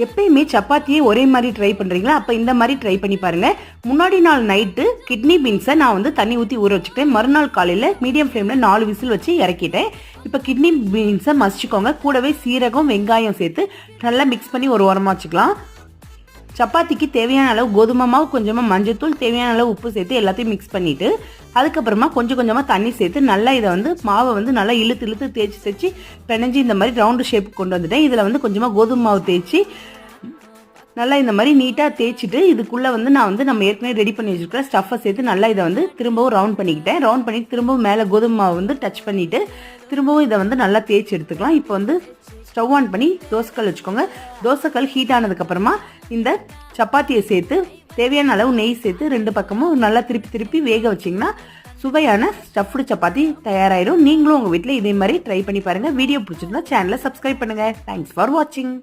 எப்பயுமே சப்பாத்தியே ஒரே மாதிரி ட்ரை பண்ணுறீங்களா? அப்போ இந்த மாதிரி ட்ரை பண்ணி பாருங்கள். முன்னாடி நாள் நைட்டு கிட்னி பீன்ஸை நான் வந்து தண்ணி ஊற்றி ஊற வச்சுக்கிட்டேன். மறுநாள் காலையில் மீடியம் ஃப்ளேமில் 4 விசில் வச்சு இறக்கிட்டேன். இப்போ கிட்னி பீன்ஸை மசிச்சுக்கோங்க. கூடவே சீரகம் வெங்காயம் சேர்த்து நல்லா மிக்ஸ் பண்ணி ஒரு ஓரமாக வச்சுக்கலாம். சப்பாத்திக்கு தேவையான அளவு கோதுமை மாவு, கொஞ்சமாக மஞ்சத்தூள், தேவையான அளவு உப்பு சேர்த்து எல்லாத்தையும் மிக்ஸ் பண்ணிவிட்டு அதுக்கப்புறமா கொஞ்சம் கொஞ்சமாக தண்ணி சேர்த்து நல்லா இதை வந்து மாவை வந்து நல்லா இழுத்து தேய்ச்சி பிணைஞ்சி இந்த மாதிரி ரவுண்டு ஷேப்புக்கு கொண்டு வந்துட்டேன். இதில் வந்து கொஞ்சமாக கோதுமை மாவு தேய்ச்சி நல்லா இந்த மாதிரி நீட்டாக தேய்ச்சிட்டு இதுக்குள்ளே வந்து நான் வந்து நம்ம ஏற்கனவே ரெடி பண்ணி வச்சுருக்கிற ஸ்டஃப்பை சேர்த்து நல்லா இதை வந்து திரும்பவும் ரவுண்ட் பண்ணிக்கிட்டேன். ரவுண்ட் பண்ணி திரும்பவும் மேலே கோதுமை மாவு வந்து டச் பண்ணிவிட்டு திரும்பவும் இதை வந்து நல்லா தேய்ச்சி எடுத்துக்கலாம். இப்போ வந்து ஸ்டவ் ஆன் பண்ணி தோசைக்கல் வச்சுக்கோங்க. தோசைக்கல் ஹீட் ஆனதுக்கப்புறமா இந்த சப்பாத்தியை சேர்த்து தேவையான அளவு நெய் சேர்த்து 2 பக்கமும் நல்லா திருப்பி வேக வச்சிங்கன்னா சுவையான ஸ்டஃப்டு சப்பாத்தி தயாராகிடும். நீங்களும் உங்கள் வீட்டில் இதே மாதிரி ட்ரை பண்ணி பாருங்கள். வீடியோ பிடிச்சிருந்தா சேனலை சப்ஸ்கிரைப் பண்ணுங்கள். தேங்க்ஸ் ஃபார் வாட்சிங்.